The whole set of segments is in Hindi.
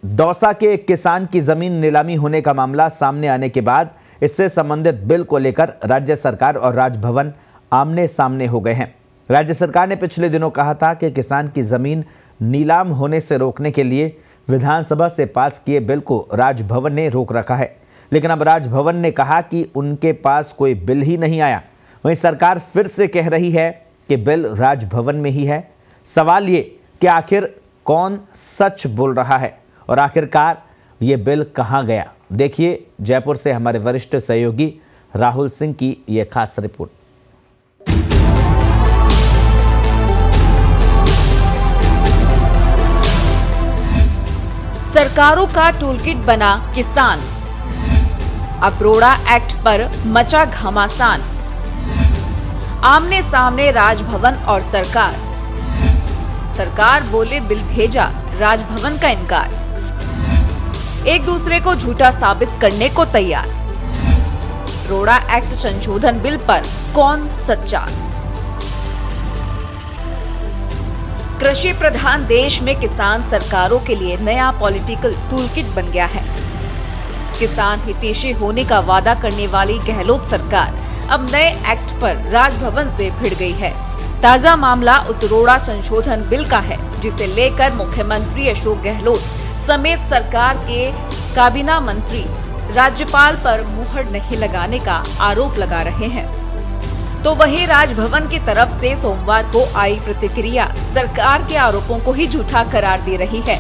दौसा के एक किसान की जमीन नीलामी होने का मामला सामने आने के बाद इससे संबंधित बिल को लेकर राज्य सरकार और राजभवन आमने सामने हो गए हैं। राज्य सरकार ने पिछले दिनों कहा था कि किसान की जमीन नीलाम होने से रोकने के लिए विधानसभा से पास किए बिल को राजभवन ने रोक रखा है, लेकिन अब राजभवन ने कहा कि उनके पास कोई बिल ही नहीं आया। वहीं सरकार फिर से कह रही है कि बिल राजभवन में ही है। सवाल ये कि आखिर कौन सच बोल रहा है और आखिरकार ये बिल कहां गया। देखिए जयपुर से हमारे वरिष्ठ सहयोगी राहुल सिंह की ये खास रिपोर्ट। सरकारों का टूलकिट बना किसान, अब रोड़ा एक्ट पर मचा घमासान। आमने सामने राजभवन और सरकार बोले बिल भेजा, राजभवन का इनकार। एक दूसरे को झूठा साबित करने को तैयार। रोड़ा एक्ट संशोधन बिल पर कौन सच्चा। कृषि प्रधान देश में किसान सरकारों के लिए नया पॉलिटिकल टूलकिट बन गया है। किसान हितैषी होने का वादा करने वाली गहलोत सरकार अब नए एक्ट पर राजभवन से भिड़ गई है। ताजा मामला उस रोड़ा संशोधन बिल का है जिसे लेकर मुख्यमंत्री अशोक गहलोत समेत सरकार के काबीना मंत्री राज्यपाल पर मुहर नहीं लगाने का आरोप लगा रहे हैं। तो वहीं राजभवन की तरफ से सोमवार को आई प्रतिक्रिया सरकार के आरोपों को ही झूठा करार दे रही है।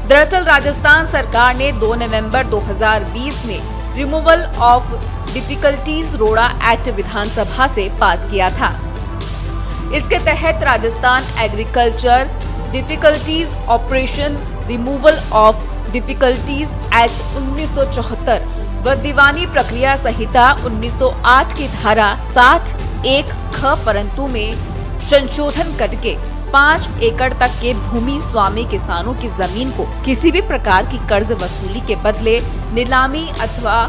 दरअसल राजस्थान सरकार ने 2 नवंबर 2020 में रिमूवल ऑफ डिफिकल्टीज रोड़ा एक्ट विधानसभा से पास किया था। इसके तहत Rajasthan agriculture difficulties operation removal of difficulties act 1974 व दीवानी प्रक्रिया संहिता 1908 की धारा 60(1) ख परंतु में संशोधन करके 5 एकड़ तक के भूमि स्वामी किसानों की जमीन को किसी भी प्रकार की कर्ज वसूली के बदले नीलामी अथवा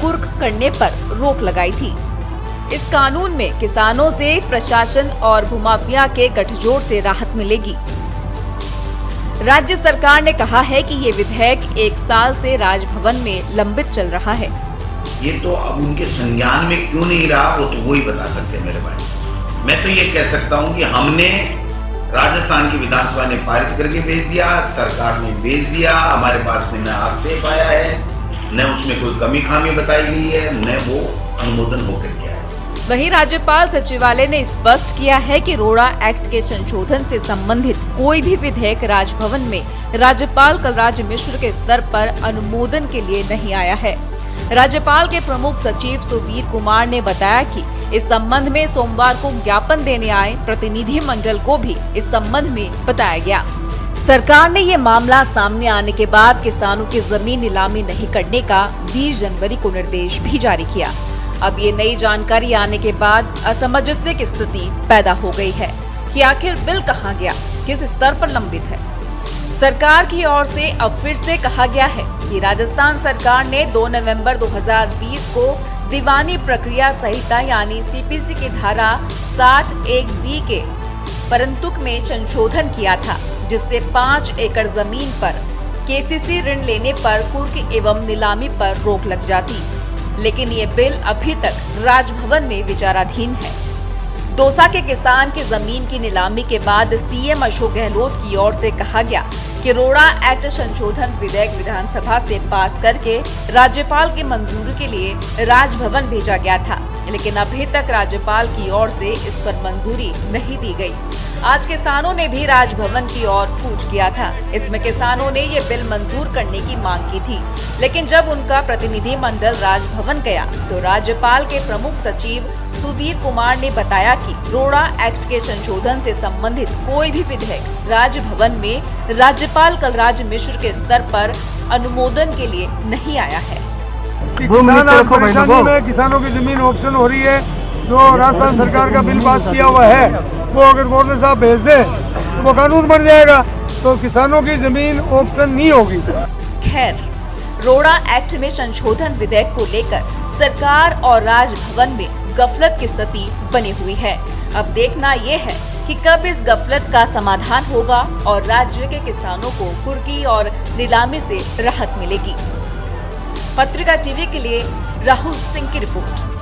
कुर्क करने पर रोक लगाई थी। इस कानून में किसानों से प्रशासन और भूमाफिया के गठजोड़ से राहत मिलेगी। राज्य सरकार ने कहा है कि ये विधेयक 1 साल से राजभवन में लंबित चल रहा है। ये तो अब उनके संज्ञान में क्यों नहीं रहा वो तो वो ही बता सकते हैं मेरे भाई। मैं तो ये कह सकता हूँ कि हमने राजस्थान की विधानसभा ने पारित करके भेज दिया, सरकार ने भेज दिया, हमारे पास में न आक्षेप आया है, न उसमें कोई कमी खामी बताई गई है, न वो अनुमोदन होकर के आया। वहीं राज्यपाल सचिवालय ने स्पष्ट किया है कि रोड़ा एक्ट के संशोधन से संबंधित कोई भी विधेयक राजभवन में राज्यपाल कलराज मिश्र के स्तर पर अनुमोदन के लिए नहीं आया है। राज्यपाल के प्रमुख सचिव सुबीर कुमार ने बताया कि इस संबंध में सोमवार को ज्ञापन देने आए प्रतिनिधि मंडल को भी इस संबंध में बताया गया। सरकार ने ये मामला सामने आने के बाद किसानों की जमीन नीलामी नहीं करने का 20 जनवरी को निर्देश भी जारी किया। अब ये नई जानकारी आने के बाद असमंजस की स्थिति पैदा हो गई है कि आखिर बिल कहां गया, किस स्तर पर लंबित है। सरकार की ओर से अब फिर से कहा गया है कि राजस्थान सरकार ने 2 नवंबर 2020 को दीवानी प्रक्रिया संहिता यानी सीपीसी की धारा 60(1) के परंतुक में संशोधन किया था, जिससे 5 एकड़ जमीन पर केसीसी ऋण लेने पर कुर्क एवं नीलामी पर रोक लग जाती। लेकिन ये बिल अभी तक राजभवन में विचाराधीन है। दौसा के किसान की जमीन की नीलामी के बाद सीएम अशोक गहलोत की ओर से कहा गया कि रोड़ा एक्ट संशोधन विधेयक विधानसभा से पास करके राज्यपाल की मंजूरी के लिए राजभवन भेजा गया था, लेकिन अभी तक राज्यपाल की ओर से इस पर मंजूरी नहीं दी गई। आज किसानों ने भी राजभवन की ओर कूच किया था। इसमें किसानों ने ये बिल मंजूर करने की मांग की थी, लेकिन जब उनका प्रतिनिधि मंडल राजभवन गया तो राज्यपाल के प्रमुख सचिव सुबीर कुमार ने बताया कि रोड़ा एक्ट के संशोधन से संबंधित कोई भी विधेयक राजभवन में राज्यपाल कलराज मिश्र के स्तर पर अनुमोदन के लिए नहीं आया है। किसानों की जमीन ऑप्शन हो रही है, जो राजस्थान सरकार का बिल पास किया हुआ है वो अगर गवर्नर साहब भेज दे तो वो कानून बन जाएगा, तो किसानों की जमीन ऑप्शन नहीं होगी। खैर, रोड़ा एक्ट में संशोधन विधेयक को लेकर सरकार और राजभवन में गफलत की स्थिति बनी हुई है। अब देखना ये है कि कब इस गफलत का समाधान होगा और राज्य के किसानों को कुर्की और नीलामी से राहत मिलेगी। पत्रिका टीवी के लिए राहुल सिंह की रिपोर्ट।